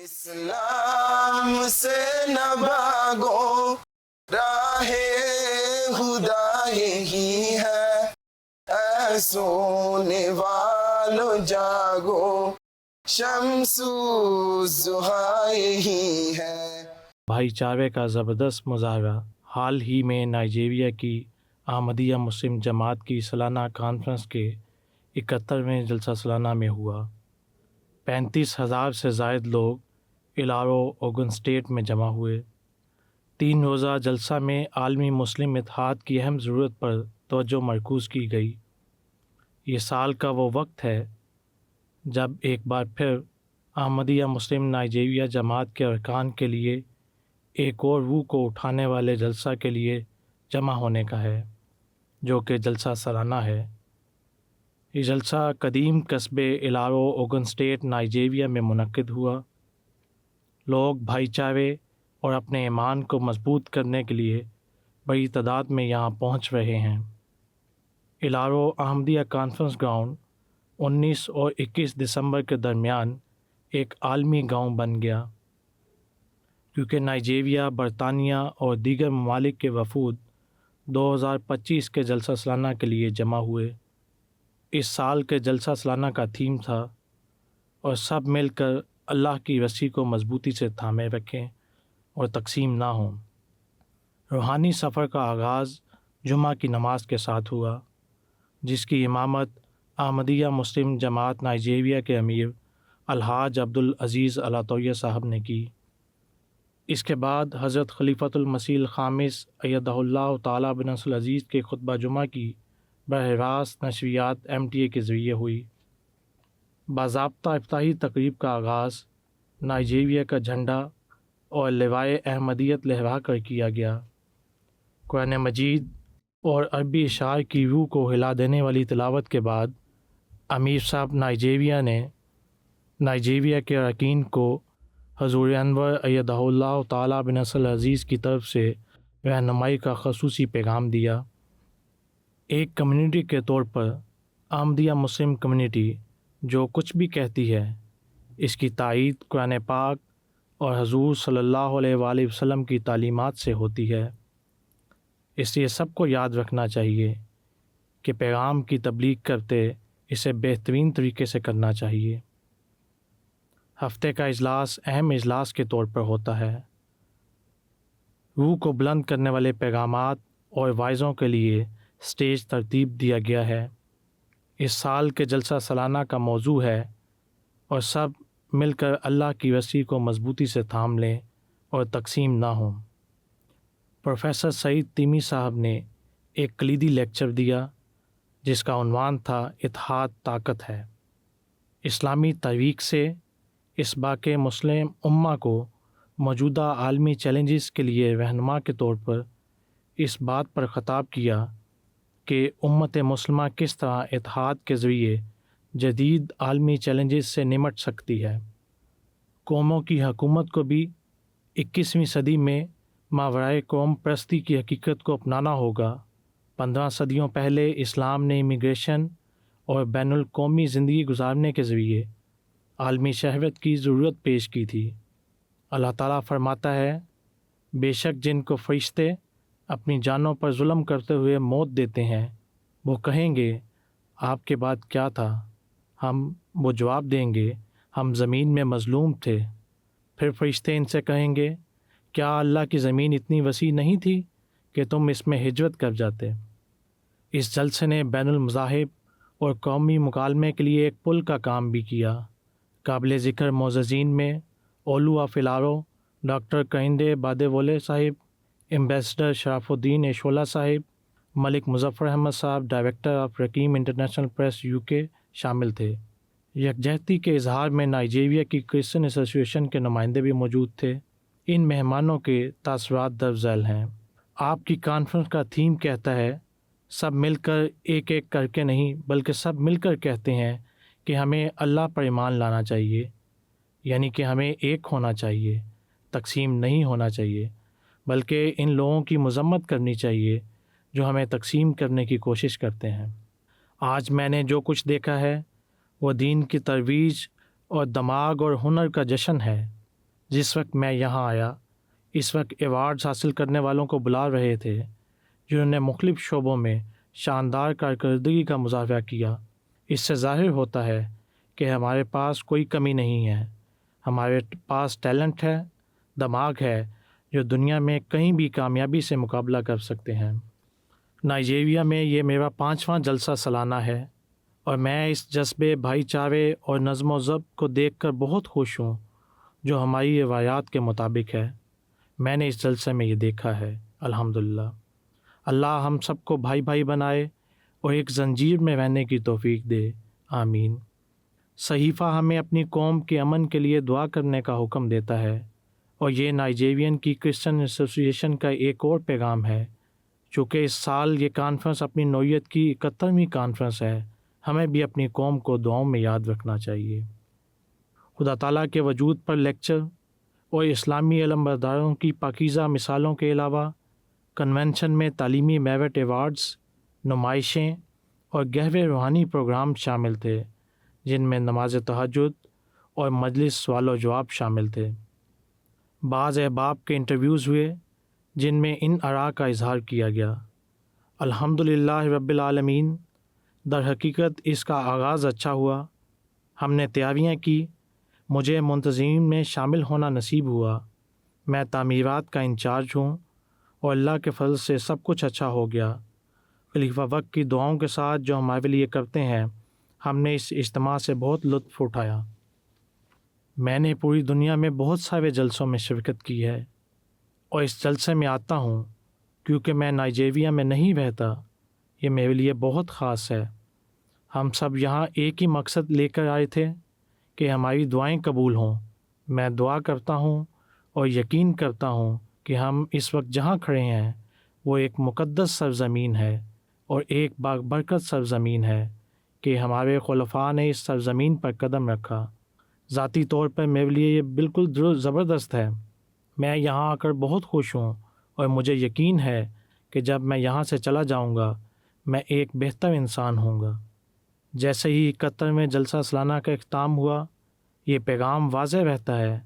اسلام سے نہ بھاگو، راہ خدا یہی ہے، اے سونے والو جاگو، شمس الضحیٰ یہی ہے۔ بھائی چارے کا زبردست مظاہرہ حال ہی میں نائجیریا کی احمدیہ مسلم جماعت کی سالانہ کانفرنس کے 71ویں جلسہ سالانہ میں ہوا۔ 35,000 سے زائد لوگ الارو اوگن اسٹیٹ میں جمع ہوئے۔ 3 روزہ جلسہ میں عالمی مسلم اتحاد کی اہم ضرورت پر توجہ مرکوز کی گئی۔ یہ سال کا وہ وقت ہے جب ایک بار پھر احمدیہ مسلم نائجیریا جماعت کے ارکان کے لیے ایک اور روح کو اٹھانے والے جلسہ کے لیے جمع ہونے کا ہے، جو کہ جلسہ سالانہ ہے۔ یہ جلسہ قدیم قصبے الارو اوگن اسٹیٹ نائجیریا میں منعقد ہوا۔ لوگ بھائی چارے اور اپنے ایمان کو مضبوط کرنے کے لیے بڑی تعداد میں یہاں پہنچ رہے ہیں۔ الارو احمدیہ کانفرنس گراؤنڈ 19 اور 21 دسمبر کے درمیان ایک عالمی گاؤں بن گیا، کیونکہ نائجیریا، برطانیہ اور دیگر ممالک کے وفود 2025 کے جلسہ سالانہ کے لیے جمع ہوئے۔ اس سال کے جلسہ سالانہ کا تھیم تھا اور سب مل کر اللہ کی رسی کو مضبوطی سے تھامے رکھیں اور تقسیم نہ ہوں۔ روحانی سفر کا آغاز جمعہ کی نماز کے ساتھ ہوا، جس کی امامت احمدیہ مسلم جماعت نائجیریا کے امیر الحاج عبدالعزیز العطیہ صاحب نے کی۔ اس کے بعد حضرت خلیفۃ المسیح الخامس ایدہ اللہ تعالیٰ بنصر العزیز کے خطبہ جمعہ کی براہ راست نشریات MTA کے ذریعے ہوئی۔ باضابطہ افتتاحی تقریب کا آغاز نائجیریا کا جھنڈا اور لوائے احمدیت لہرا کر کیا گیا۔ قرآن مجید اور عربی اشعار کی روح کو ہلا دینے والی تلاوت کے بعد امیر صاحب نائجیریا نے نائجیریا کے اراکین کو حضور انور ایدہ اللہ تعالیٰ بنصر العزیز کی طرف سے رہنمائی کا خصوصی پیغام دیا۔ ایک کمیونٹی کے طور پر احمدیہ مسلم کمیونٹی جو کچھ بھی کہتی ہے، اس کی تائید قرآن پاک اور حضور صلی اللہ علیہ وآلہ وسلم کی تعلیمات سے ہوتی ہے۔ اس لیے سب کو یاد رکھنا چاہیے کہ پیغام کی تبلیغ کرتے اسے بہترین طریقے سے کرنا چاہیے۔ ہفتے کا اجلاس اہم اجلاس کے طور پر ہوتا ہے۔ روح کو بلند کرنے والے پیغامات اور وائزوں کے لیے سٹیج ترتیب دیا گیا ہے۔ اس سال کے جلسہ سالانہ کا موضوع ہے اور سب مل کر اللہ کی رسی کو مضبوطی سے تھام لیں اور تقسیم نہ ہوں۔ پروفیسر سعید تیمی صاحب نے ایک کلیدی لیکچر دیا جس کا عنوان تھا اتحاد طاقت ہے۔ اسلامی تحریک سے اس باقی مسلم امہ کو موجودہ عالمی چیلنجز کے لیے رہنما کے طور پر اس بات پر خطاب کیا کہ امت مسلمہ کس طرح اتحاد کے ذریعے جدید عالمی چیلنجز سے نمٹ سکتی ہے۔ قوموں کی حکومت کو بھی 21ویں صدی میں ماورائے قوم پرستی کی حقیقت کو اپنانا ہوگا۔ 15 صدیوں پہلے اسلام نے امیگریشن اور بین الاقوامی زندگی گزارنے کے ذریعے عالمی شہرت کی ضرورت پیش کی تھی۔ اللہ تعالیٰ فرماتا ہے، بے شک جن کو فرشتے اپنی جانوں پر ظلم کرتے ہوئے موت دیتے ہیں، وہ کہیں گے آپ کے بعد کیا تھا؟ وہ جواب دیں گے ہم زمین میں مظلوم تھے۔ پھر فرشتے ان سے کہیں گے کیا اللہ کی زمین اتنی وسیع نہیں تھی کہ تم اس میں ہجرت کر جاتے؟ اس جلسے نے بین المذاہب اور قومی مکالمے کے لیے ایک پل کا کام بھی کیا۔ قابل ذکر معززین میں اولو آف الارو ڈاکٹر کہندے بادیوولے صاحب، ایمبیسڈر شرف الدین ایشولا صاحب، ملک مظفر احمد صاحب director of Raqeem international press UK شامل تھے۔ یکجہتی کے اظہار میں نائجیریا کی کرسچن ایسوسی ایشن کے نمائندے بھی موجود تھے۔ ان مہمانوں کے تاثرات درج ذیل ہیں۔ آپ کی کانفرنس کا تھیم کہتا ہے سب مل کر ایک ایک کر کے نہیں بلکہ سب مل کر کہتے ہیں کہ ہمیں اللہ پر ایمان لانا چاہیے، یعنی کہ ہمیں ایک ہونا چاہیے، تقسیم نہیں ہونا چاہیے، بلکہ ان لوگوں کی مذمت کرنی چاہیے جو ہمیں تقسیم کرنے کی کوشش کرتے ہیں۔ آج میں نے جو کچھ دیکھا ہے وہ دین کی ترویج اور دماغ اور ہنر کا جشن ہے۔ جس وقت میں یہاں آیا اس وقت ایوارڈز حاصل کرنے والوں کو بلا رہے تھے جنہوں نے مختلف شعبوں میں شاندار کارکردگی کا مظاہرہ کیا۔ اس سے ظاہر ہوتا ہے کہ ہمارے پاس کوئی کمی نہیں ہے، ہمارے پاس ٹیلنٹ ہے، دماغ ہے جو دنیا میں کہیں بھی کامیابی سے مقابلہ کر سکتے ہیں۔ نائجیریا میں یہ میرا 5واں جلسہ سالانہ ہے اور میں اس جذبے، بھائی چارے اور نظم و ضبط کو دیکھ کر بہت خوش ہوں جو ہماری روایات کے مطابق ہے۔ میں نے اس جلسے میں یہ دیکھا ہے۔ الحمدللہ، اللہ ہم سب کو بھائی بھائی بنائے اور ایک زنجیر میں رہنے کی توفیق دے، آمین۔ صحیفہ ہمیں اپنی قوم کے امن کے لیے دعا کرنے کا حکم دیتا ہے، اور یہ نائجیرین کی کرسچن ایسوسی ایشن کا ایک اور پیغام ہے۔ چونکہ اس سال یہ کانفرنس اپنی نوعیت کی 71ویں کانفرنس ہے، ہمیں بھی اپنی قوم کو دعاؤں میں یاد رکھنا چاہیے۔ خدا تعالیٰ کے وجود پر لیکچر اور اسلامی علم برداروں کی پاکیزہ مثالوں کے علاوہ کنونشن میں تعلیمی میرٹ ایوارڈز، نمائشیں اور گہرے روحانی پروگرام شامل تھے، جن میں نماز تہجد اور مجلس سوال و جواب شامل تھے۔ بعض احباب کے انٹرویوز ہوئے جن میں ان آراء کا اظہار کیا گیا۔ الحمدللہ رب العالمین، در حقیقت اس کا آغاز اچھا ہوا، ہم نے تیاریاں کی، مجھے منتظمین میں شامل ہونا نصیب ہوا، میں تعمیرات کا انچارج ہوں اور اللہ کے فضل سے سب کچھ اچھا ہو گیا۔ خلیفہ وقت کی دعاؤں کے ساتھ جو ہمارے لیے کرتے ہیں، ہم نے اس اجتماع سے بہت لطف اٹھایا۔ میں نے پوری دنیا میں بہت سارے جلسوں میں شرکت کی ہے اور اس جلسے میں آتا ہوں کیونکہ میں نائجیریا میں نہیں رہتا۔ یہ میرے لیے بہت خاص ہے۔ ہم سب یہاں ایک ہی مقصد لے کر آئے تھے کہ ہماری دعائیں قبول ہوں۔ میں دعا کرتا ہوں اور یقین کرتا ہوں کہ ہم اس وقت جہاں کھڑے ہیں وہ ایک مقدس سرزمین ہے اور ایک بابرکت سرزمین ہے کہ ہمارے خلفاء نے اس سرزمین پر قدم رکھا۔ ذاتی طور پر میرے لیے یہ بالکل زبردست ہے۔ میں یہاں آ کر بہت خوش ہوں اور مجھے یقین ہے کہ جب میں یہاں سے چلا جاؤں گا میں ایک بہتر انسان ہوں گا۔ جیسے ہی 71ویں جلسہ سالانہ کا اختتام ہوا، یہ پیغام واضح رہتا ہے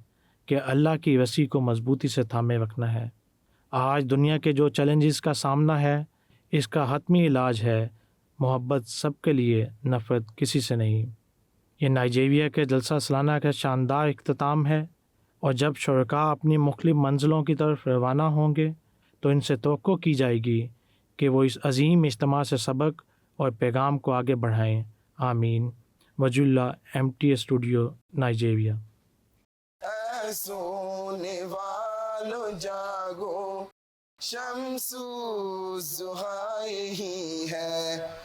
کہ اللہ کی رسی کو مضبوطی سے تھامے رکھنا ہے۔ آج دنیا کے جو چیلنجز کا سامنا ہے، اس کا حتمی علاج ہے محبت سب کے لیے، نفرت کسی سے نہیں۔ یہ نائجیریا کے جلسہ سالانہ کا شاندار اختتام ہے، اور جب شرکاء اپنی مختلف منزلوں کی طرف روانہ ہوں گے تو ان سے توقع کی جائے گی کہ وہ اس عظیم اجتماع سے سبق اور پیغام کو آگے بڑھائیں، آمین۔ وجہ اللہ، MTA اسٹوڈیو، نائجیریا۔ اے سونے والو جاگو، شمس الضحیٰ ہی ہے۔